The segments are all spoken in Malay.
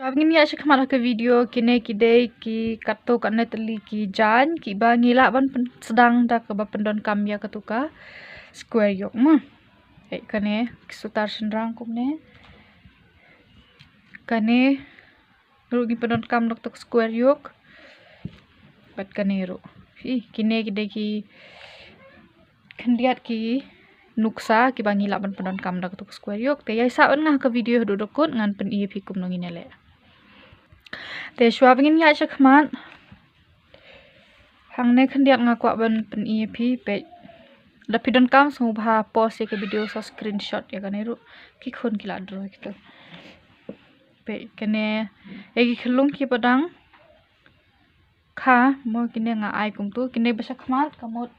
Abangin ya shakmala ke video kine kidai ki kato kanne teli ki jan ki ba ngila ban sedang da ke ba pendon kam ya ketuka square yok mah. Kane sutar sendrang kumne. Kane ru gi pendon kam dok tok square yok. Bat kane ru. Kine kidai ki kendiat ki nuksa ki ba ngila ban pendon kam dok tok square yok. Te yai sa ngah ke video dudukut ngan pen iya pi kum nongin ele. Te shwa bingin ya shakman hang ne kendiat ngakwa ban pen iya pi pe dapi don kam semua bah post ke video sa screenshot ya kan eru ki khon kila draw gitu pe kene egi khelung ki padang kha mo kine nga ai kum tu kine basa khmat kamot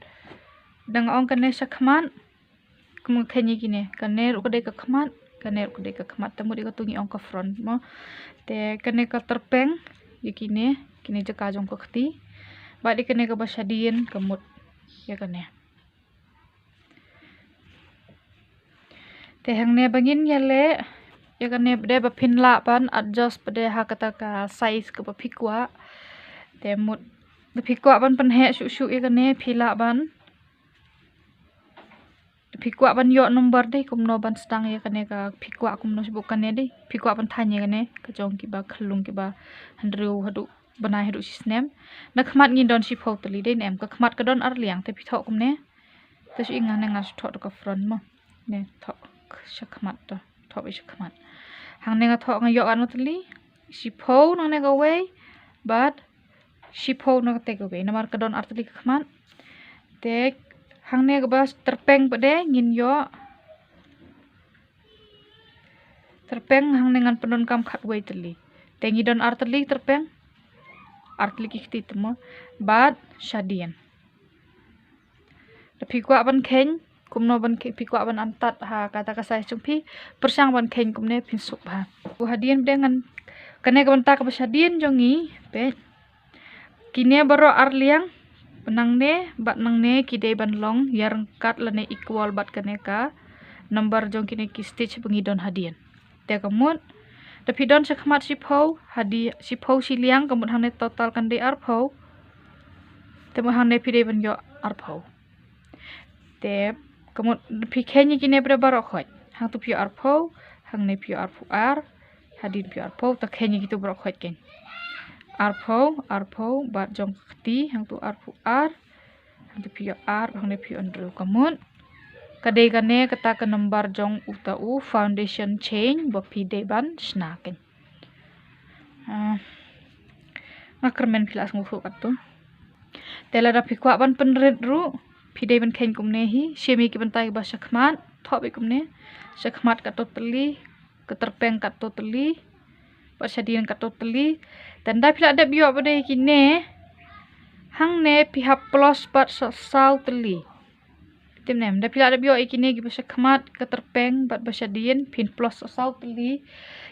dang ong kane sakman kum khenyi kine kane ru kade ka khmat kane ru kade ka khmat tamu di ka tungi ong ka front mo te kane ka terpeng kine jeka jong ko khti ba di kane ka basa dien kamut ya kane te hang ne bangin yale ya kane bde ba phinla pan adjust bde ha kata ka size ka ba phikwa te mut ba phikwa ban pan he shu ya kane phila ban phikwa ban yo number dei kumno ban stang ya kane ka phikwa kumno sibuk kane dei phikwa ban thanye kane ka jong ki ba khlung ki ba handru hadu banai hadu sisnem na khmat ngin don si phau tali dei nem ka khmat ka don ar liang te phithok kumne te su inga ne ngas thok ka front mo ne thok shakmat to thok bi shakmat hang ne nga thok nga yo anu tali si phau nang ne ka wei but si phau na te ka wei namar ka don ar tali ka khmat te hang ne ka ba terpeng pede ngin yo terpeng hang ne ngan pendon kam khat wei tali te ngi don ar tali terpeng ar tali ki khti temo but shadian te phikwa ban khen kumno ban phikwa ban antat ha kata ka sai chumpi persang ban khen kumne phin sup ha bu hadian dengan kane ka ban ta ka shadian jongi pe kine baro ar liang penang ne bat nang ne kidei ban long yarang kat lane equal bat kane ka number jong kine ki stitch bengi don hadian te kamut te pidon sakmat si phau hadi si phau si liang kamut hang ne total kan de ar phau te mo hang ne pidei ban yo ar phau te kamut pikhenyi kine bre baro khoi hang tu pio ar phau hang ne pio ar phu ar hadin pio ar phau ta khenyi gitu baro khoi ken ar phau bat jong khti hang tu ar phu ar hang tu pio ar hang ne pio andru kamut kadei kane kata ka number jong uta u foundation change bo pidei ban snaken ngakermen pilas ngufu katu tela da phikwa ban penret ru pidei ban khen kumne hi shemi ki ban tai ba shakmat thobe kumne shakmat ka totally ka terpeng ka totally ba shadian ka totally tanda phila da bio bade kine hang ne piha plus pat sau teli timnem da phila da bio ikine gi ba shakmat ka terpeng bat ba shadian phin plus sau teli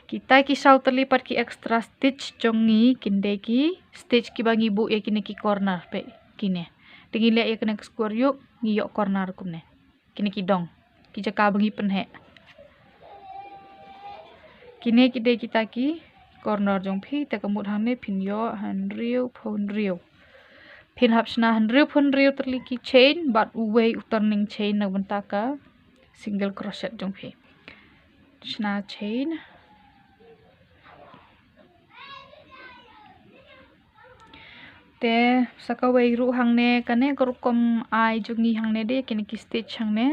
kita ki sau teli pat ki extra stitch jongi kinde ki stitch ki bangi bu ya kine ki corner pe kine tingi le ya kene square yuk ngi yo corner kumne kine ki dong ki jaka bangi penhe kine kide kita ki corner jong phi te kamut hang ne phin yo han riu phon riu phin hapsna han riu phon riu terli ki chain but way turning chain na banta ka single crochet jong phi sna chain te sakawai ru hang ne kane korukom ai jongi hang ne de kine ki stitch hang ne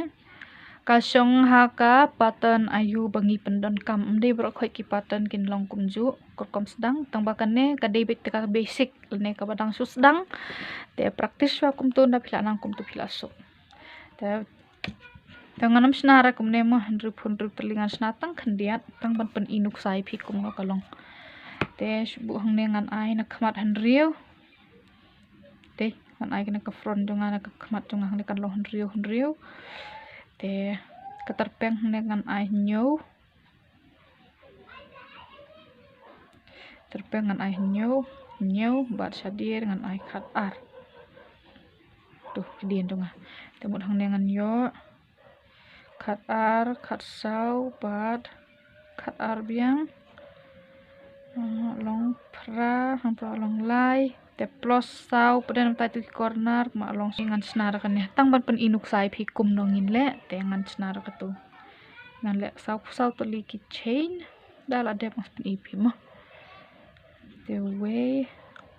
kasong ha ka pattern ayu bangi pendon kam de bro khoi ki pattern kin long kumju korukom sedang tang bakane ka de ka basic ne ka badang su sedang te practice wa kum tu na phila nang kum tu phila so te tanganam snara kum ne mo handru phun ru telingan snatang khandiat tang ban pen inuk sai phi kum no kalong te bu hang ne ngan ai na khmat han riu te ngan ai kena ke front jonga na ke khmat jonga hang ne kan lo han riu te keterpeng hang ne ngan ai nyau terpeng ngan ai nyau bat sadir ngan ai khat ar tuh dien jonga temut hang ne ngan yo khat ar khat sau bat khat ar biang hang tu along lai te plus sau pada tai tu corner ma along ngan senar kan ya tang ban pen inuk sai phi kum nongin le te ngan senar ka tu ngan le sau tu li ki chain dal ade mas pen ip mo the way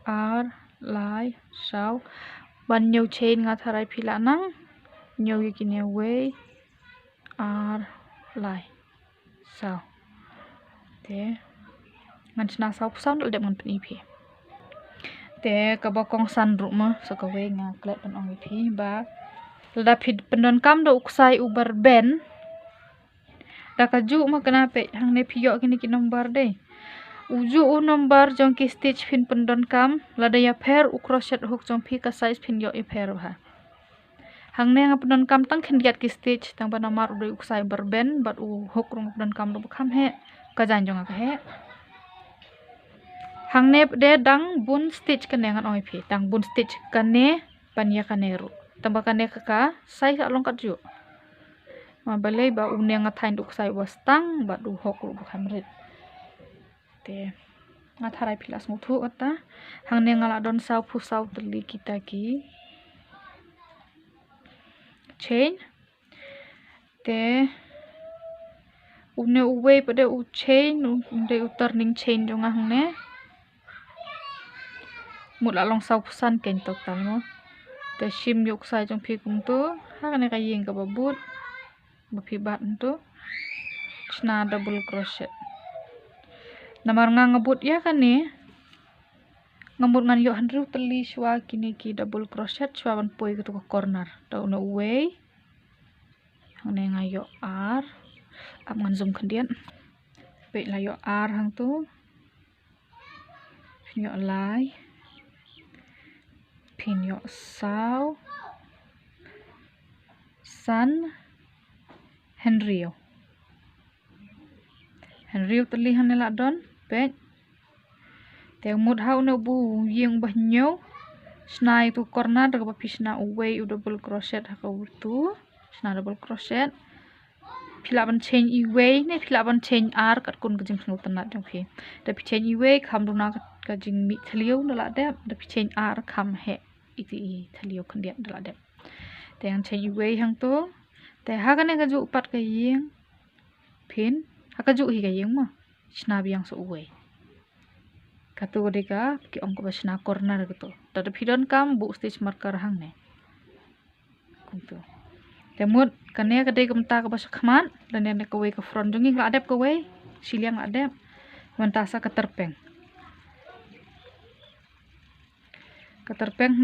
ar lai sau ban nhiều chain nga tharai phi la nang nhiều ki ne way ar lai sau te ngan senar sau dal de man pen ip te ka bokong san ru ma so ka we nga klet pan ong phi ba la phid pendon kam do uksai uber ben da ka ju ma kana pe hang ne phi yo kini ki number de uju u number jong ki stitch phin pendon kam la da ya pher u crochet hook jong phi ka size phin yo e pher ha hang ne nga pendon kam tang khin giat ki stitch tang ba namar u uksai uber ben bat u hook rong pendon kam do kham he ka jan jong ka he hang ne de dang bun stitch kan ngan oi phi dang bun stitch kan ne pania kaneru tamba kan ne ka sai ka long ka ju ma balai ba une nga thain duk sai was tang ba du hok ru kham rit te nga tharai philas mu thu ata hang ne ngala don sau phu sau tli kita ki chain te une uwe pada u chain de u turning chain jong hang ne mut la long sau pusan ken total mo te shim yok sai jong phi kum tu ha kan ka yeng ka babut ba phi bat tu chna double crochet namar nga ngabut ya kan ni ngamut ngan yo handru teli shwa kini ki double crochet shwa ban poi ke tu corner ta una way hang ne nga yo ar ap ngan zoom khendian pe la yo ar hang tu yo lai pin yo sau san Henrio teli han la don pe te mut hau no bu yeng bah nyo snai tu corner da ba pisna away u double crochet ha ka tu sna double crochet phila ban chain i way ne phila ban chain ar kat kun jing snu tan na jong phi da pi chain i way kham du na ka jing mi thlio na la de da pi chain ar kham he iti thlio khandian da la de te ang chain i way hang tu te ha ka ne ka ju pat ka yeng phin ha ka ju hi ka yeng ma sna biang so way katu de ka ki ong ko basna corner gitu ta da phidon kam bu stitch marker hang ne kum tu te mut kane ka de kam ta ka bas khman dan ne ka we ka front jongi la adep ka we siliang adep mantasa ka terpeng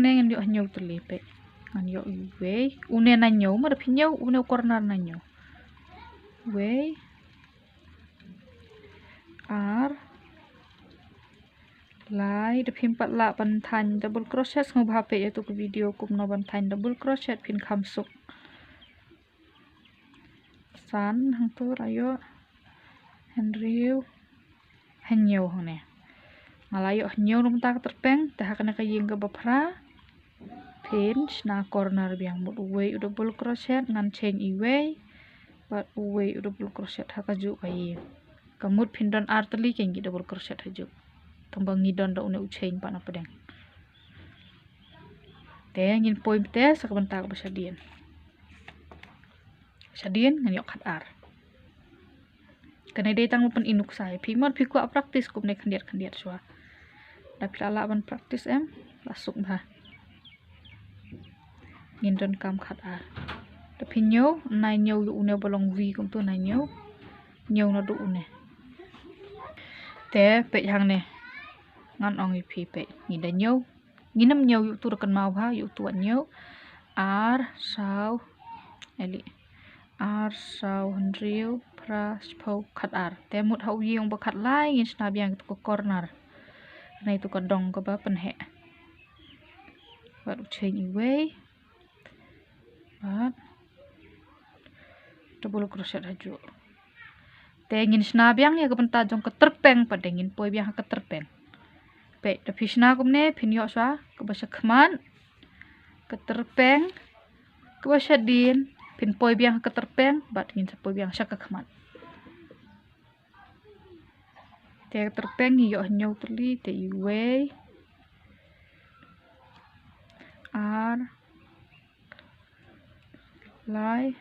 ne ngan yo nyu tu lipe ngan yo we une na nyu ma da phinyo une corner na nyu we ar lai da phim pat la ban than double crochet ngau bha pe tu ku video kum no ban than double crochet phin kham suk san hang tu rayo henriu henyo hang ne malayo henyo rum ta terpeng ta hakana ka yeng ka bapra pin na corner biang mut way double crochet ngan chain i way but way double crochet hakaju ka yeng kamut phindon artli kengi double crochet haju tombang ngidon da une uchain pa na pedeng te ngin point te sakabanta ka sadien ngan yok khat ar kane dei tang pen inuk sai phi mot phi kwa practice kum ne khandiat swa da pla ban practice em lasuk bha ngin don kam khat ar da phi nyo nai nyo yu une bolong vi kum tu nai nyo na du une te pe hang ne ngan ong phi pe ni da nyo nginam nyo yu tu kan mau ha yu tu nyo ar sau eli ar sau henriu pra spau khat ar te mut hau yeng ba khat lai ngin sna biang tu corner nai tu ka dong ka ba pen he ba u chain i way ba double crochet haju te ngin sna biang ya ka pen ta jong ka terpeng pa dengin poi biang ka terpeng pe da phishna kum ne phin yo swa ka ba khman ka terpeng ka ba din pin poi biang ka terpeng bat ngin sa poi biang sha ka khman Te terpeng yo hanyau teli te iwe ar lai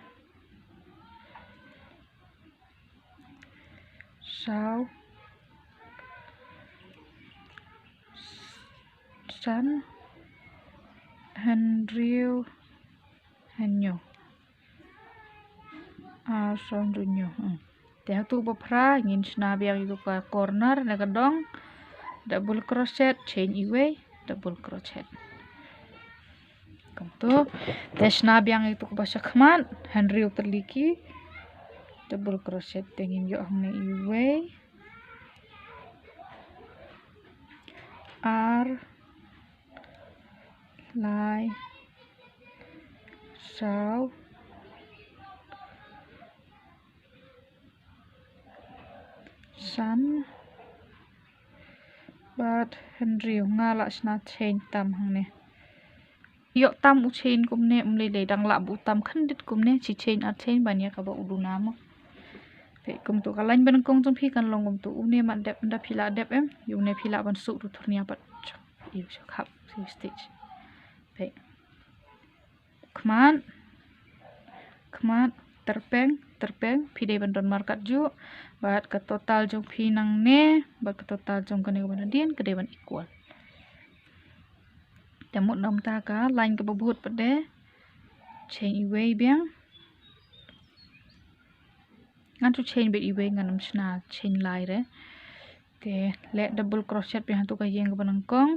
sau san henriu hanyo son dunyo te tu bapra ngin sna biang itu ka corner na kadong double crochet chain iwe double crochet kamtu te sna biang itu ka basa khman henriu terliki double crochet tengin yo hang iwe ar lai sau san bat henriu ngala sna chain tam hang ne yo tam u chain kumne umle le dang la bu tam khandit kumne chi chain at chain bania ka ba udu namo pe kum tu kalain ban kong tum phi kan longum tu une ma dep nda phila dep em yu ne phila ban su tu thurnia pat yu khap si stitch pe khman terpeng pide ban don markat ju bat ke total jong phi nang ne bat ke total jong kane ban dien ke ban equal temut nam ta ka line ke babut pade chain iwe biang ngan tu chain bet iwe nganam sna chain lai re te le double crochet pe hantu ka yeng ke banang kong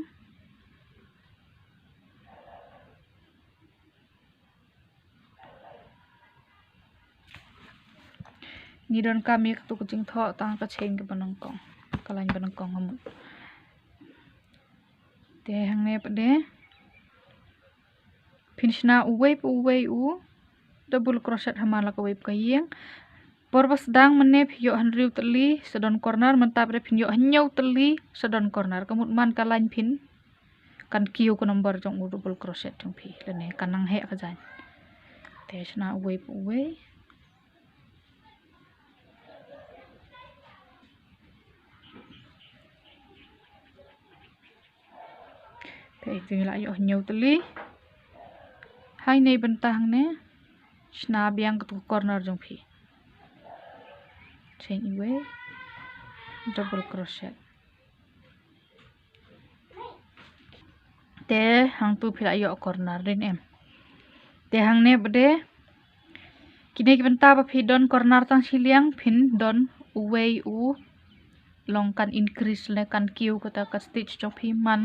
ni don kami tu kucing tho tang ka chain ke banang kong kalain banang kong hamut te hang ne pade pinchna uwe u double crochet hamala ka wave ka yeng Porbas dang menep yo hanriu teli sedon corner mentap re pin yo hanyau teli sedon corner kemut man kalain pin kan kiu ko nomor jong double crochet jong phi lene kanang he ka jan te sna uwe pe itu la yo hanyau teli hai nei bentang ne sna biang ke corner jong phi chain iwe double crochet te hang tu phila yo corner din em te hang ne bade kine ki benta ba phi don corner tang siliang phin don uwe u long kan increase le kan kiu ko ta ka stitch chong phi man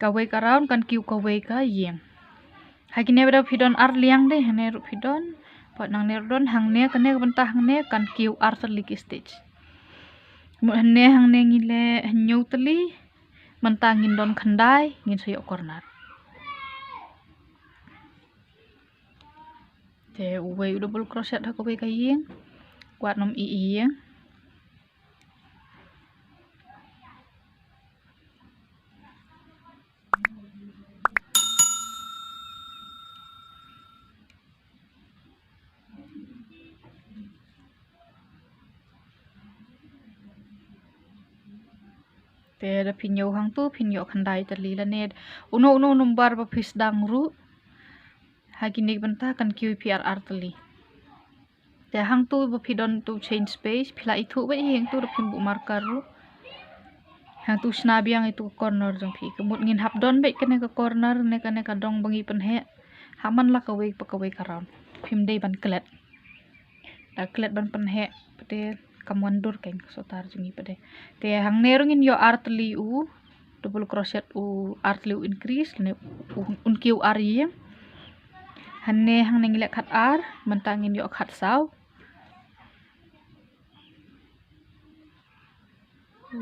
ka wei ka round kan kiu ka wei ka yeng ha kine bada phi don ar liang de hane ru phi don pot nang ne don hang ne kane benta hang ne kan kiu ar terlik stitch mu hane hang ne ngile hanyau teli mentangin don khandai ngin soyo corner te uwe double crochet ha ko wei ka yeng kwat nom i yeng te da pinyo hang tu pinyo khandai tali la net uno numbar ba phis dang ru hagini benta kan qpr tali te hang tu ba phidon tu change space phila ithu ba heng tu da phimbu marker ru hang tu sna biang itu corner jong phi kemut ngin hap don be kene ka corner ne kane ka dong bangi pen he haman la ka wei ka round phim dei ban klet da klet ban pen he pate kamundur keng sotar jungi pade te hang ne rungin yo tli u double crochet u tli u increase ne un kiu yem hanne hang ne ngilek khat mentangin yo khat sau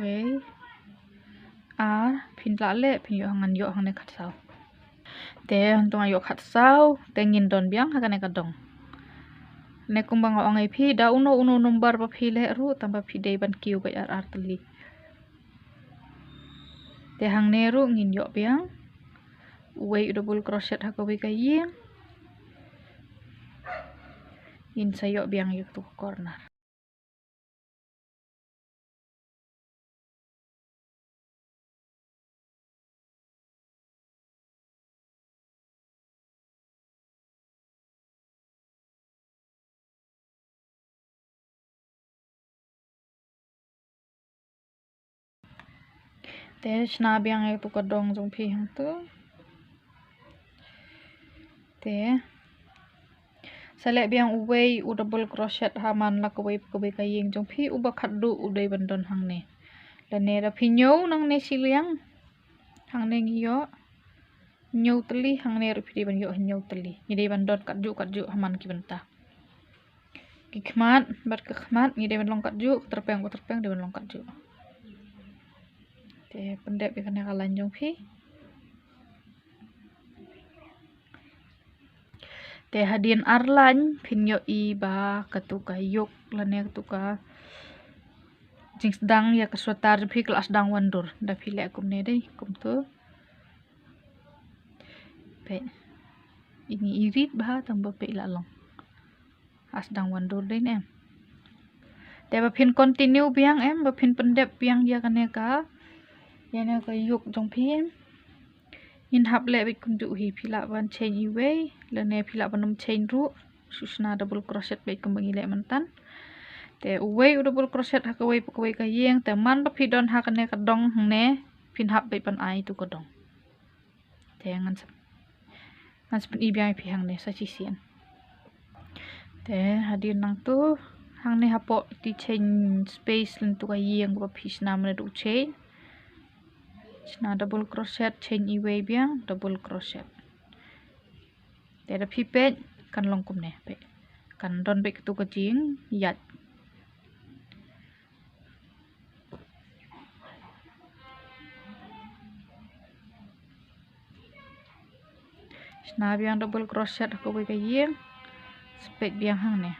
wei phin la le phin yo hang ne khat sau te hantong yo khat sau tengin don biang hakane ka dong ne kumbang ongai phi da uno number pa phi le ru tamba phi dei ban kiu ba tli te hang ne ru ngin yo biang wei double crochet ha ko wi ka yeng in sayo biang yo tu corner Te sna biang itu kadong jong pi hang tu. Te selek biang uwei u double crochet haman la kawei kayeng jong pi u bakadu udai bandon hang ne. Lane ra pinyo nang ne siliang hang ne ngiyo nyau teli hang ne rupi ban yo nyau teli. Ngidai bandon kaju haman ki benta. Ki khmat bat ke khmat ngidai ban long kaju terpeng de ban long kaju. Te pendek bi kan kalan jong pi. Te hadian arlan pinyo i ba katuka yuk lane katuka jing sedang ya kesuatar pi kelas dang wandur da pi lek kum ne dei kum tu pe ini irit bah tambah pe la long as dang wandur dei em te ba pin continue biang em ba pin pendep biang ya kane ka ya ne ka yuk jong pi em in hap le bit kum du hi pila ban chain i wei lane pila banum chain ru susna double crochet bit kum bangi le mantan te uwei double crochet ha kawei kayeng te man ba pidon ha kane kadong hang ne pin hap bit pan ai tu kadong te ngan spen i biang pi hang ne sa chi sian te hadin nang tu hang ne hapo ti chain space len tu kayeng ba pi sna man du chain sna double crochet chain i wei biang double crochet te da pi pet kan long kum ne pe kan don bek tu ka jing yat sna biang double crochet ko wei kayeng spek biang hang ne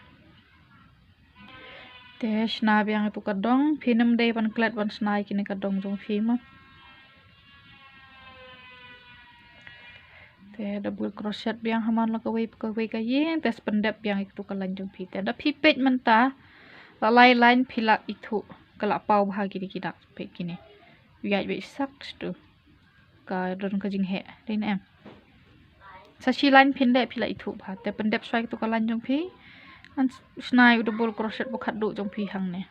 te sna biang tu kadong pinam dei ban klat ban sna kini kadong jong fi ma te double crochet biang haman la kawei kayeng te pendep biang itu kalan jong pi te da pi pet menta la lai line pila itu kala pau bahagi di kidak pe kini yai be sak tu ka don ka jing he din em sa shi line pin de pila itu ba te pendep swai tu kalan jong pi an snai double crochet bo khat du jong pi hang ne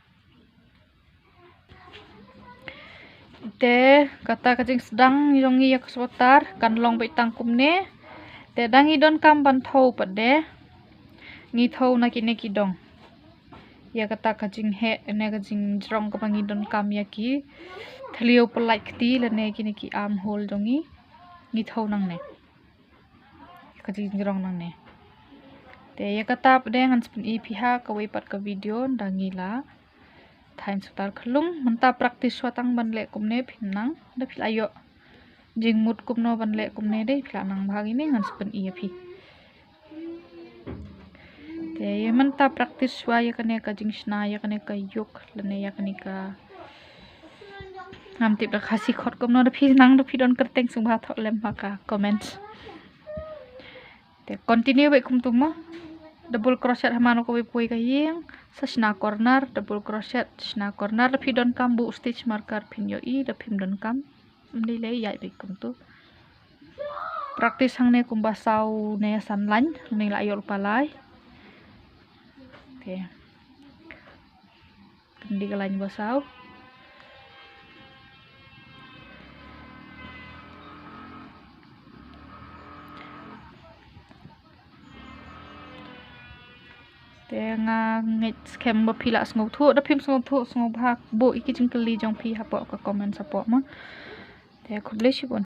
te kata kajing sedang yongi yak sotar kan long bai tangkum ne te dangi don kam ban thau pade ngi thau na kine ki dong ya kata kajing he ne kajing jrong ka bangi don kam ya ki thlio pelai kti le ne kine ki arm hole dongi ngi thau nang ne kajing jrong nang ne te ya kata pade ngan spin i piha ka wei pat ka video dangi la time sutar khlung menta practice swatang ban le kumne phinnang da phil ayo jing mut kumno ban le kumne dei phila nang bhagi ne ngan spin i phi te ye menta practice swa ya kane ka jing sna ya kane ka yuk lane ya kane ka ngam tip da khasi khot kumno da phi nang da phi don kerteng sung ba thok lem maka comment te continue bai kum tung ma double crochet hamano ko pui kayeng sa sna corner double crochet sna corner da phi don kam bu stitch marker pin yo i da phim don kam mdi le yai bai kum tu practice hang ne kum ba sau ne san lan ning la yol palai te kendi kalain ba sau te nga ngit skem ba phila sngo thu da phim sngo bhak bo iki jing kali jong phi hapo ka comment support ma te khudle shi bon